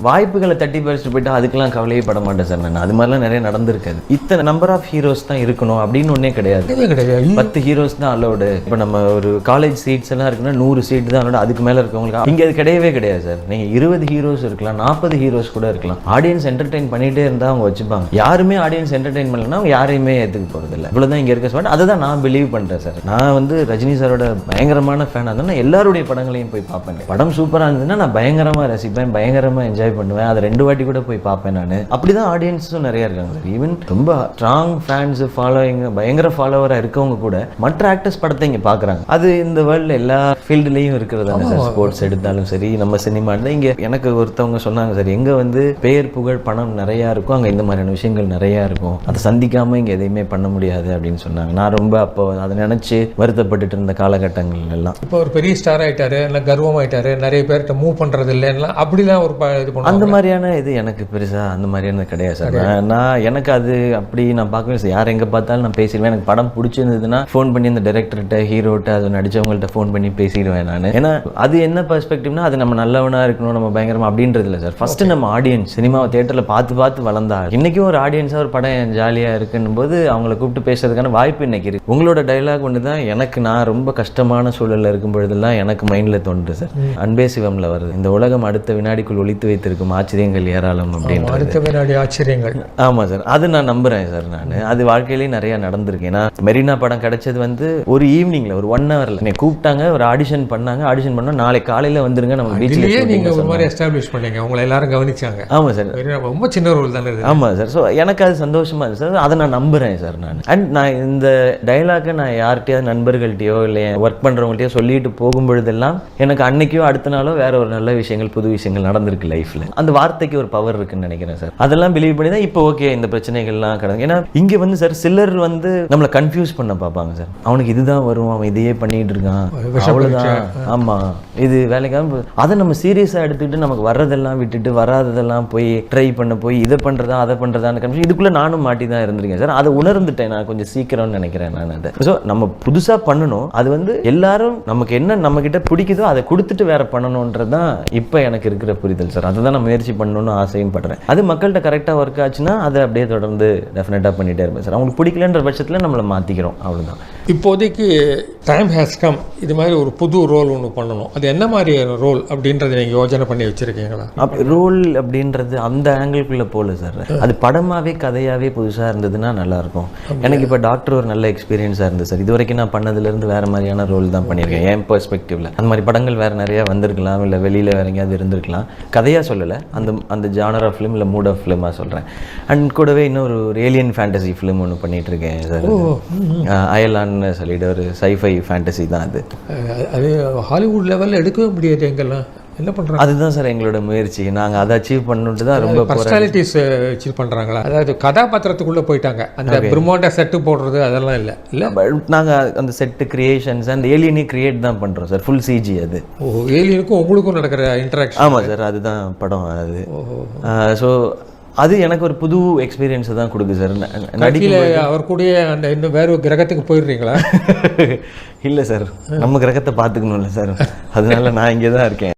வாய்ப்புகளை தட்டி பறிச்சுட்டு போயிட்டு அதுக்கெல்லாம் கவலையே பட மாட்டேன் சார். நான் அது மாதிரிலாம் நிறைய நடந்திருக்காது. இத்தனை நம்பர் ஆஃப் ஹீரோஸ் தான் இருக்கணும் அப்படின்னு ஒன்னே கிடையாது. 10 ஹீரோஸ் தான் அலோடு. இப்போ நம்ம ஒரு காலேஜ் சீட்ஸ் எல்லாம் இருக்குன்னா 100 சீட் தான் அலோடு. அதுக்கு மேலே இருக்கவங்களுக்கு இங்கே அது கிடையவே கிடையாது சார். நீங்கள் 20 ஹீரோஸ் இருக்கலாம், 40 ஹீரோஸ் கூட இருக்கலாம். ஆடியன்ஸ் என்டர்டெயின் பண்ணிகிட்டே இருந்தால் அவங்க வச்சுப்பாங்க. யாருமே ஆடியன்ஸ் என்டர்டெயின் பண்ணலன்னா அவங்க யாரையுமே ஏற்றுக்க போகிறதில்ல. இவ்வளோதான் இங்கே இருக்க சொல்லிட்டு அதை தான் நான் பிலீவ் பண்ணுறேன் சார். நான் வந்து ரஜினி சாரோட பயங்கரமான ஃபேன். அதனால் எல்லாருடைய படங்களையும் போய் பார்ப்பேன். படம் சூப்பராக இருந்ததுன்னா நான் பயங்கரமாக ரசிப்பேன், பயங்கரமாக என்ஜாய் பண்ணுவேன். அதை 2 வாட்டி கூட போய் பார்ப்பேன். நான் அப்படிதான் ஆடியன்ஸும் நிறைய இருக்காங்க சார். ஈவன் ரொம்ப ஸ்ட்ராங் ஃபேன்ஸ் ஃபாலோவிங் பயங்கர ஃபாலோவராக இருக்கவங்க கூட மற்ற ஆக்டர்ஸ் படத்தை இங்கே பார்க்குறாங்க. அது இந்த வேர்ல்டில் எல்லா ஃபீல்டுலேயும் இருக்கிறதான சார். ஸ்போர்ட்ஸ் எடுத்தாலும் சரி, நம்ம சினிமா இருந்தால் இங்கே எனக்கு ஒருத்தவங்க சொன்னாங்க சார், எங்கே வந்து பெயர் புகழ் பணம் நிறையா இருக்கும், அங்கே இந்த மாதிரியான விஷயங்கள் நிறையா இருக்கும், அதை சந்திக்காமல் இங்கே எதையுமே பண்ண முடியாது அப்படின்னு சொன்னாங்க. நான் ரொம்ப அப்போ அதை நினச்சி வருத்தப்பட்டுட்டு இருந்த காலகட்டங்கள் எல்லாம். இப்போ ஒரு பெரிய ஸ்டார் ஆகிட்டாரு, இல்லை கர்வமாயிட்டாரு, நிறைய பேர்கிட்ட மூவ் பண்ணுறது இல்லைன்னா அப்படிலாம் ஒரு இது பண்ணுவாங்க. அந்த மாதிரியான இது எனக்கு பெருசாக அந்த மாதிரியான கிடையாது சார். நான் எனக்கு அது அப்படி நான் பார்க்கவே சார். யார் எங்கே பார்த்தாலும் நான் பேசிடுவேன். எனக்கு படம் பிடிச்சிருந்ததுன்னா ஃபோன் பண்ணி அந்த டைரக்டர்கிட்ட, ஹீரோட்ட, அது நடிச்சவங்கள்ட்ட ஃபோன் பண்ணி பேசிடுவேன் நான். ஏன்னா அது என்ன பெர்ஸ்பெக்டிவ்னா அது நம்ம நல்லவனாக இருக்கணும், நம்ம பயங்கரமாக அப்படின்றது இல்லை சார். ஃபர்ஸ்ட் நம்ம ஆடியன்ஸ் சினிமாவை தேட்டரில் பார்த்து வளர்ந்தா இன்றைக்கும் ஒரு ஆடியன்ஸாக ஒரு படம் ஜாலியாக இருக்குன்னும் போது அவங்கள கூப்பிட்டு பேசுறதுக்கான வாய்ப்பு இன்னைக்கு இருக்குது. உங்களோட டைலாக் ஒன்று தான் எனக்கு நான் ரொம்ப கஷ்டமான சூழலில் இருக்கும் பொழுதெல்லாம் எனக்கு மைண்டில் தோன்றுது சார். அன்பே சிவம்ல வருது, இந்த உலகம் அடுத்த வினாடிக்குள் ஒளித்து வைத்திருக்கும் ஆச்சரியங்கள் ஏராளம் அப்படின்னு. அடுத்த வினாடி ஆச்சரியங்கள். ஆமாம் சார், அது நான் நம்புகிறேன் சார். நான் அது வாழ்க்கையிலேயே நிறையா நடந்திருக்கு. ஏன்னா மெரினா படம் கிடைச்சது வந்து ஒரு ஈவினிங்கில் ஒரு 1 ஹவரில் என்னை கூப்பிட்டாங்க, ஒரு ஆடிஷன் பண்ணாங்க. ஆடிஷன் பண்ணால் நாளைக்கு காலையில் வந்துருங்க நம்ம பீச்சில். நீங்கள் ஒரு மாதிரி எஸ்டாப்ளிஷ் பண்ணீங்க, உங்களை எல்லாரும் கவனிச்சாங்க. ஆமாம் சார், ரொம்ப சின்ன ரோல் தானே. ஆமாம் சார். ஸோ எனக்கு அது சந்தோஷமாக இருக்குது சார். அதை நான் நம்புகிறேன் சார். நான் இந்த டைலாக்கை நான் யார்கிட்டயாவது நண்பர்கள்ட்டையோ இல்லை ஒர்க் பண்ணுறவங்கள்ட்டையோ சொல்லிட்டு போகும்பொழுதெல்லாம் எனக்கு அன்னைக்கோ அடுத்த நாளோ வேற ஒரு நல்ல விஷயங்கள், புது விஷயங்கள் நடந்திருக்கு லைஃப்பில். அந்த வார்த்தைக்கு ஒரு பவர் இருக்குன்னு நினைக்கிறேன் சார். அதெல்லாம் பிலீவ் பண்ணி தான் இப்போ ஓகே இந்த பிரச்சனைகள்லாம் கிடக்கு. ஏன்னா இங்கே வந்து சார் சிலர் வந்து நம்மளை கன்ஃபியூஸ் பண்ண பார்ப்பாங்க சார். அவனுக்கு இதுதான் வரும், அவன் இதையே பண்ணிட்டு இருக்கான், அவ்வளோதான், ஆமாம் இது வேலைக்காக. அதை நம்ம சீரியஸாக எடுத்துக்கிட்டு நமக்கு வர்றதெல்லாம் விட்டுட்டு வராததெல்லாம் போய் ட்ரை பண்ண போய் இதை பண்ணுறதா அதை பண்ணுறதான்னு கன்ஃபியூஸ். இதுக்குள்ளே நானும் மாட்டி தான் இருந்திருக்கேன் சார். அதை உணர்ந்துட்டேன் நான் கொஞ்சம் சீக்கிரம்னு நினைக்கிறேன் நான். அதை ஸோ நம்ம புதுசாக பண்ணணும். அது வந்து எல்லாரும் நமக்கு என்ன நம்ம கிட்ட பிடிக்குதோ அதை கொடுத்துட்டு வேற பண்ணணுன்றது தான் இப்போ எனக்கு இருக்கிற புரிதல் சார். அதை தான் நான் முயற்சி பண்ணணும்னு ஆசையும் படுறேன். அது மக்கள்கிட்ட கரெக்டாக ஒர்க் ஆச்சுன்னா அதை அப்படியே தொடர்ந்து டெஃபினட்டாக பண்ணிகிட்டே இருப்பேன் சார். அவங்களுக்கு பிடிக்கலன்ற பட்சத்தில் நம்மளை மாற்றிக்கிறோம், அவ்வளோதான். இப்போதைக்கு டைம் ஹேஸ் கம், இது மாதிரி ஒரு புது ரோல் ஒன்று பண்ணணும். அது என்ன மாதிரி ரோல் அப்படின்றத நீங்கள் யோஜனை பண்ணி வச்சுருக்கீங்களா? ரோல் அப்படின்றது அந்த ஆங்கிள்குள்ளே போகல சார். அது படமாகவே கதையாகவே புதுசாக இருந்ததுன்னா நல்லாயிருக்கும். எனக்கு இப்போ டாக்டர் ஒரு நல்ல எக்ஸ்பீரியன்ஸாக இருந்தது சார். இது வரைக்கும் நான் பண்ணதுலேருந்து வேறு மாதிரியான ரோல் தான் பண்ணியிருக்கேன் என் பெர்ஸ்பெக்டிவில். அந்த மாதிரி படங்கள் வேறு நிறையா வந்திருக்கலாம், இல்லை வெளியில் வேறு எங்கேயாவது இருந்திருக்கலாம். கதையாக சொல்லலை, அந்த ஜானர் ஆஃப் ஃபிலிம் இல்லை மூட் ஆஃப் ஃபிலிமாக சொல்கிறேன். அண்ட் கூடவே இன்னொரு ஏலியன் ஃபேண்டசி ஃபிலிம் ஒன்று பண்ணிகிட்ருக்கேன் சார். அயலான்னு சொல்லிட்டு ஒரு சைஃபை ஃபேண்டசி தான் அது. அது ஹாலிவுட் லெவலில் எடுக்கவே முடியாது எங்கெல்லாம். என்ன பண்ணுறாங்க? அதுதான் சார் எங்களோட முயற்சி. நாங்கள் அதை அச்சீவ் பண்ணிட்டு தான் ரொம்ப பர்சனாலிட்டிஸ் அச்சீவ் பண்ணுறாங்களா? அதாவது கதாபாத்திரத்துக்குள்ளே போயிட்டாங்க. அந்த பிரம்மாண்ட செட்டு போடுறது அதெல்லாம் இல்லை. நாங்கள் அந்த செட்டு கிரியேஷன்ஸ் அந்த ஏலியனே கிரியேட் தான் பண்ணுறோம் சார். ஃபுல் சிஜி அது. ஏலியனுக்கும் உங்களுக்கும் நடக்கிற இன்டராக்ஷன். ஆமாம் சார், அதுதான் படம் அது. ஸோ அது எனக்கு ஒரு புது எக்ஸ்பீரியன்ஸை தான் கொடுக்குது சார். நடிகை அவர் கூட அந்த இன்னும் வேறு கிரகத்துக்கு போயிடுறீங்களா? இல்லை சார், நம்ம கிரகத்தை பார்த்துக்கணும்ல சார், அதனால நான் இங்கே தான் இருக்கேன்.